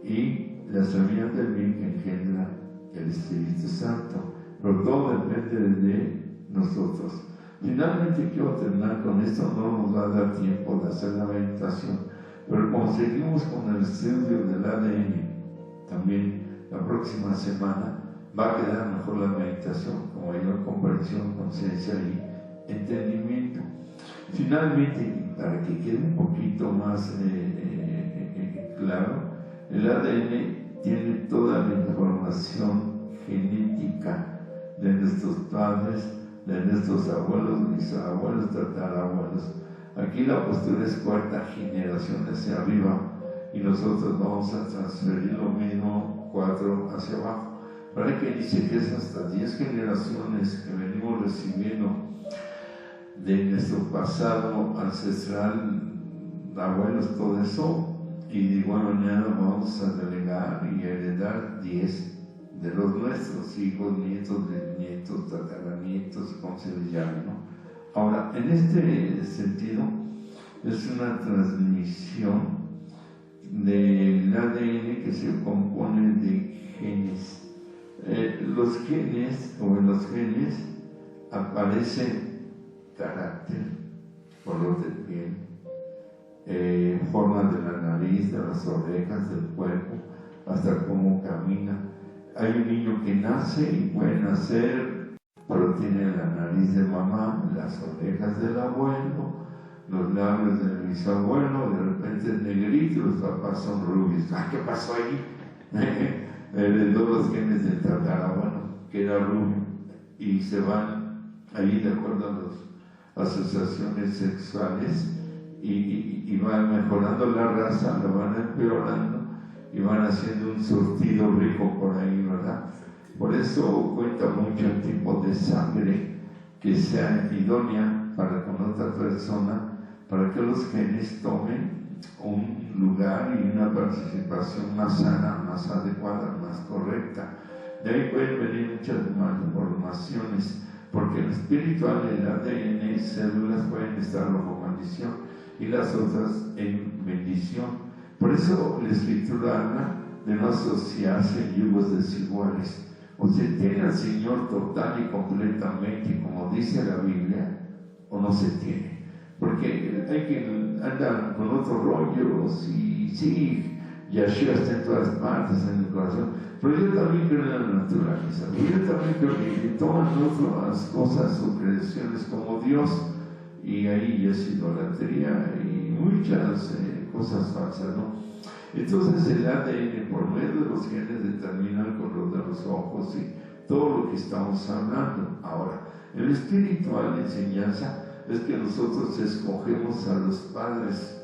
y la semilla del bien que engendra el Espíritu Santo. Pero todo depende de nosotros. Finalmente quiero terminar con esto, no nos va a dar tiempo de hacer la meditación, pero como seguimos con el estudio del ADN, también la próxima semana va a quedar mejor la meditación, como mayor comprensión, conciencia y entendimiento. Finalmente, para que quede un poquito más claro, el ADN tiene toda la información genética de nuestros padres, de nuestros abuelos, bisabuelos, tatarabuelos. Aquí la postura es cuarta generación hacia arriba y nosotros vamos a transferir lo mismo 4 hacia abajo. Para que dice que es hasta 10 generaciones que venimos recibiendo de nuestro pasado ancestral, abuelos, todo eso, y de igual manera vamos a delegar y heredar 10 de los nuestros hijos, nietos, bisnietos, tataranietos, como se les llame, ¿no? Ahora, en este sentido, es una transmisión del ADN que se compone de genes. Los genes, o en los genes, aparece carácter, color de piel, forma de la nariz, de las orejas, del cuerpo, hasta cómo camina. Hay un niño que nace y puede nacer, pero tiene la nariz de mamá, las orejas del abuelo, los labios del bisabuelo, de repente es negrito y los papás son rubios. ¿Qué pasó ahí? Heredó los genes del tatarabuelo, que era rubio, y se van ahí de acuerdo a las asociaciones sexuales y van mejorando la raza, la van empeorando y van haciendo un surtido rico por ahí, ¿verdad? Por eso cuenta mucho el tipo de sangre que sea idónea para con otra persona, para que los genes tomen un lugar y una participación más sana, más adecuada, más correcta. De ahí pueden venir muchas malformaciones, porque en espiritual, el ADN, células pueden estar bajo maldición y las otras en bendición. Por eso la Escritura habla de no asociarse en yugos desiguales. O se tiene al Señor total y completamente, como dice la Biblia, o no se tiene. Porque hay quien anda con otros rollos y sí, Yahshua está en todas partes, en el corazón. Pero yo también creo en la naturaleza. Yo también creo que toman otras cosas o creaciones como Dios, y ahí es idolatría y muchas cosas falsas, ¿no? Entonces el ADN por medio de los genes determina el color de los ojos y todo lo que estamos hablando. Ahora, el espiritual de enseñanza es que nosotros escogemos a los padres.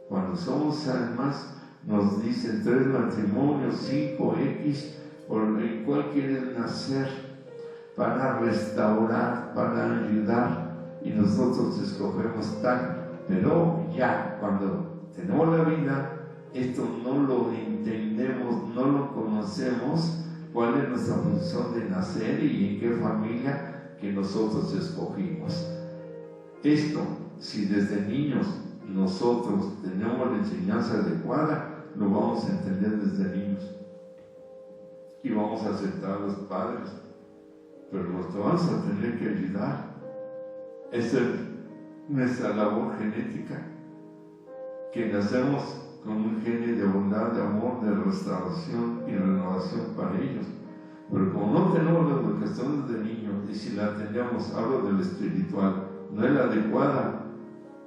Cuando somos almas, nos dicen 3 matrimonios, 5, X, por el cual quieres nacer, para restaurar, para ayudar, y nosotros escogemos tal. Pero ya cuando tenemos la vida, esto no lo entendemos, no lo conocemos, cuál es nuestra función de nacer y en qué familia que nosotros escogimos. Esto, si desde niños nosotros tenemos la enseñanza adecuada, lo vamos a entender desde niños y vamos a aceptar a los padres, pero los vamos a tener que ayudar. Esa es nuestra labor genética, que nacemos con un genio de bondad, de amor, de restauración y renovación para ellos. Pero como no tenemos la educación desde niños, y si la tenemos, hablo del espiritual, no es la adecuada,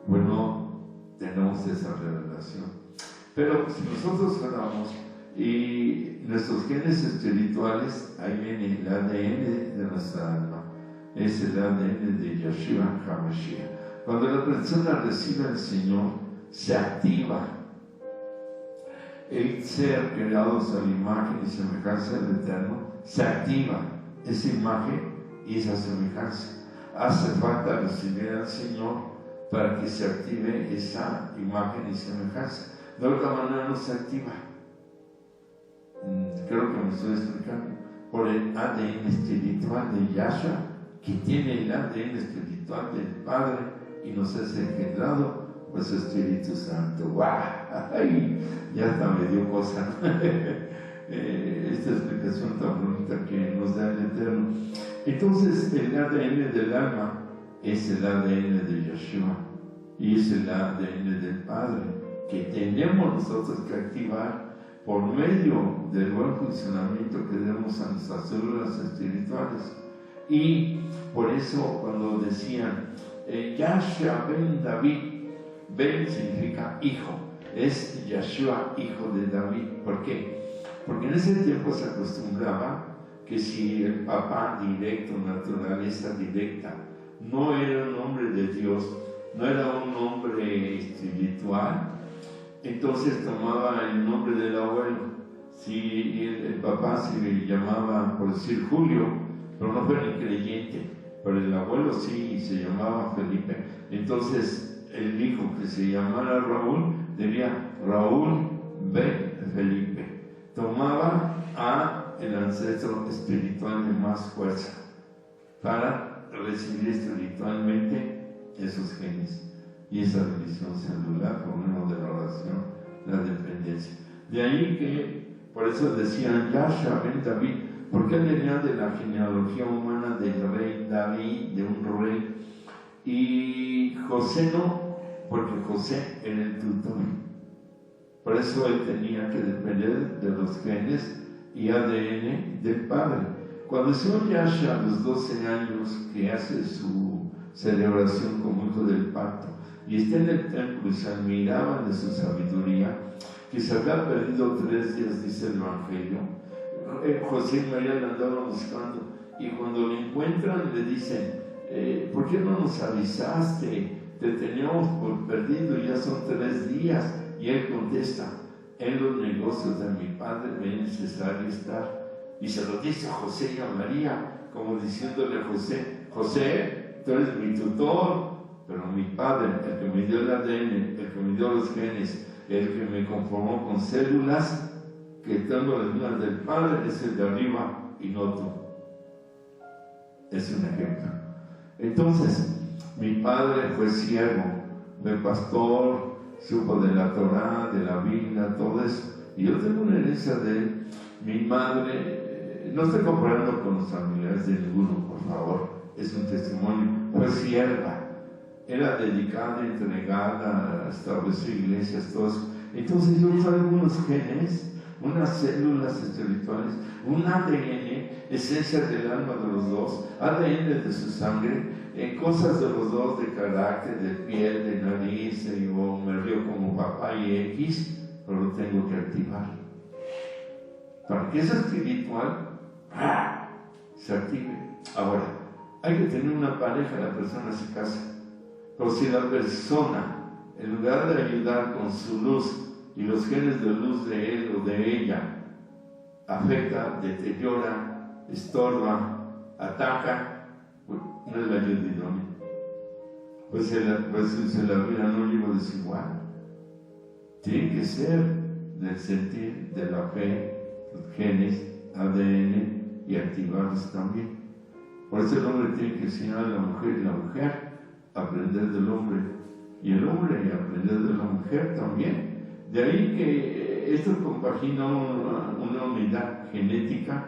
bueno, tenemos esa revelación. Pero si nosotros oramos y nuestros genes espirituales, ahí viene el ADN de nuestra alma, es el ADN de Yahshua HaMashiach. Cuando la persona recibe al Señor, se activa el ser creados a la imagen y semejanza del Eterno, se activa esa imagen y esa semejanza. Hace falta recibir al Señor para que se active esa imagen y semejanza. De otra manera no se activa. Creo que me estoy explicando. Por el ADN espiritual de Yahshua, que tiene el ADN espiritual del Padre y nos es engendrado, pues Espíritu Santo. ¡Guau! ¡Ay! Ya hasta me dio cosa, ¿no? Esta explicación tan bonita que nos da el Eterno. Entonces, el ADN del alma es el ADN de Yahshua y es el ADN del Padre, que tenemos nosotros que activar por medio del buen funcionamiento que demos a nuestras células espirituales. Y por eso, cuando decían Yahshua ben David, Ben significa hijo, es Yahshua, hijo de David. ¿Por qué? Porque en ese tiempo se acostumbraba que si el papá directo, naturaleza directa, no era un hombre de Dios, no era un hombre espiritual, entonces tomaba el nombre del abuelo. Si el papá se le llamaba, por decir, Julio, pero no fue ni creyente, pero el abuelo sí se llamaba Felipe, entonces el hijo que se llamara Raúl diría Raúl ben Felipe. Tomaba a el ancestro espiritual de más fuerza para recibir espiritualmente esos genes y esa bendición celular por medio de la oración, la dependencia. De ahí que por eso decían Yahshua ben David, porque él venía de la genealogía humana del rey David, de un rey. Y José no, porque José era el tutor. Por eso él tenía que depender de los genes y ADN del padre. Cuando el Señor Yahshua, a los 12 años, que hace su celebración como hijo del pacto, y está en el templo y se admiraban de su sabiduría, que se había perdido 3 días, dice el Evangelio, José y María lo andaban buscando, y cuando lo encuentran le dicen, ¿por qué no nos avisaste? Te teníamos por perdido, ya son 3 días. Y él contesta, en los negocios de mi padre me es necesario estar. Y se lo dice a José y a María, como diciéndole a José, José, tú eres mi tutor, pero mi padre, el que me dio el ADN, el que me dio los genes, el que me conformó con células, que tengo las mismas del padre, es el de arriba y no tú. Es un ejemplo. Entonces, mi padre fue siervo, fue pastor, supo de la Torá, de la Biblia, todo eso. Y yo tengo una herencia de él. Mi madre, no estoy comparando con los familiares de ninguno, por favor, es un testimonio, fue sierva, era dedicada, entregada a establecer iglesias, todo eso. Entonces yo traigo unos genes, unas células espirituales, un ADN, esencia del alma de los dos, ADN de su sangre, cosas de los dos, de carácter, de piel, de nariz, yo me río como papá y X, pero lo tengo que activar. Para que eso espiritual se active. Ahora, hay que tener una pareja, la persona se casa. Pero si la persona, en lugar de ayudar con su luz y los genes de luz de él o de ella, afecta, deteriora, estorba, ataca, pues no es la ayuda idónea. Pues la vida no lleva desigual. Tiene que ser del sentir, de la fe, los genes, ADN y activarlos también. Por eso el hombre tiene que enseñar a la mujer y la mujer a aprender del hombre y el hombre a aprender de la mujer también. De ahí que esto compagina una unidad genética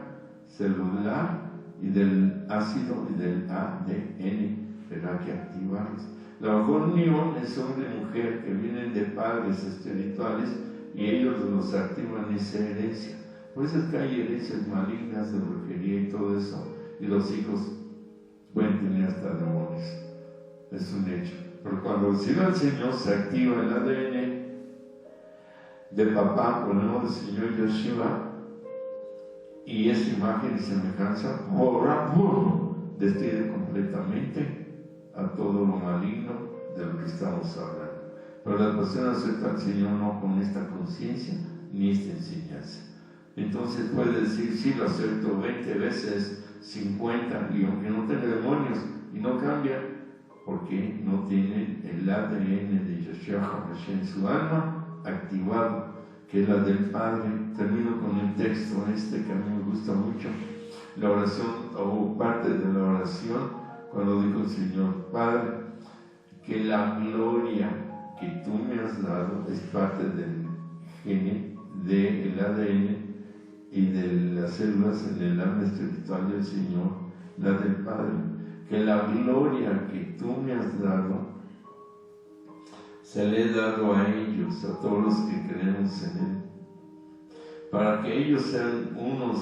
celular y del ácido y del ADN, pero hay que activarlos. La mejor unión es hombre y mujer que vienen de padres espirituales y ellos los activan esa herencia. Por eso es que hay herencias malignas de brujería y todo eso, y los hijos pueden tener hasta demonios. Es un hecho. Pero cuando sirve al Señor se activa el ADN de papá, ponemos el Señor Yeshua, y esa imagen y semejanza despide completamente a todo lo maligno de lo que estamos hablando. Pero la persona acepta al Señor no con esta conciencia ni esta enseñanza. Entonces puede decir, sí, lo acepto 20 veces, 50, y aunque no tenga demonios y no cambia, porque no tiene el ADN de Yeshua HaMashiach en su alma activado, que es la del Padre. Termino con el texto que a mí me gusta mucho, la oración o parte de la oración, cuando dijo el Señor: Padre, que la gloria que tú me has dado es parte del gene, del ADN y de las células en el alma espiritual del Señor, la del Padre. Que la gloria que tú me has dado se le he dado a ellos, a todos los que creemos en Él, para que ellos sean unos,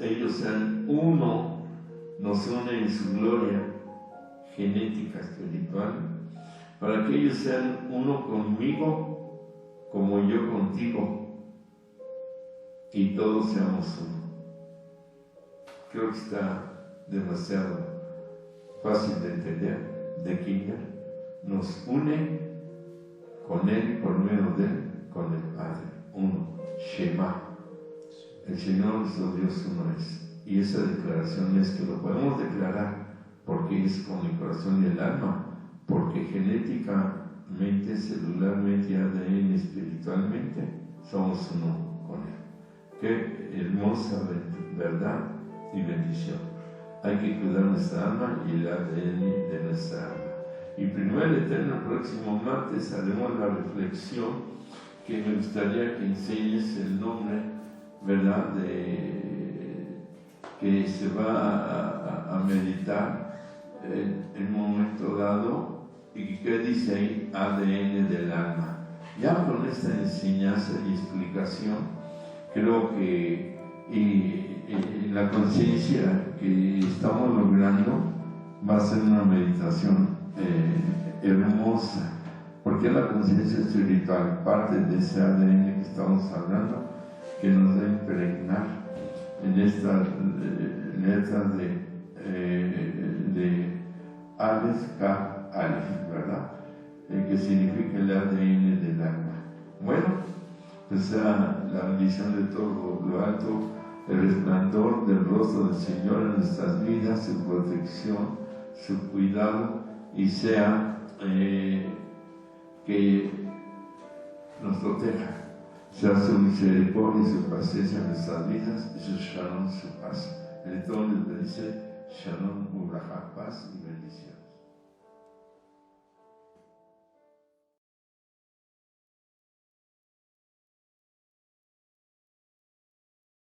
ellos sean uno, nos une en su gloria genética espiritual, para que ellos sean uno conmigo como yo contigo, y todos seamos uno. Creo que está demasiado fácil de entender, de Kinder. Nos une con Él, por medio de Él, con el Padre, uno, Shema. El Señor nuestro Dios uno es. Y esa declaración es que lo podemos declarar porque es con el corazón y el alma, porque genéticamente, celularmente, ADN, espiritualmente, somos uno con Él. Qué hermosa verdad y bendición. Hay que cuidar nuestra alma y el ADN de nuestra alma. Y primero Eterno, el próximo martes haremos la reflexión que me gustaría que enseñes el nombre, ¿verdad?, que se va a meditar en un momento dado, y que dice ahí ADN del alma. Ya con esta enseñanza y explicación, creo que la conciencia que estamos logrando va a ser una meditación hermosa, porque la conciencia espiritual, parte de ese ADN que estamos hablando, que nos va a impregnar en estas letras de Aleph, K, Aleph, ¿verdad? Que significa el ADN del alma. Bueno, pues sea la bendición de todo lo alto, el resplandor del rostro del Señor en nuestras vidas, su protección, su cuidado, y sea que nos proteja, sea su misericordia y su paciencia en nuestras vidas, y su shalom, su paz. El Eterno les bendice. Shalom, Ubraja, paz y bendición.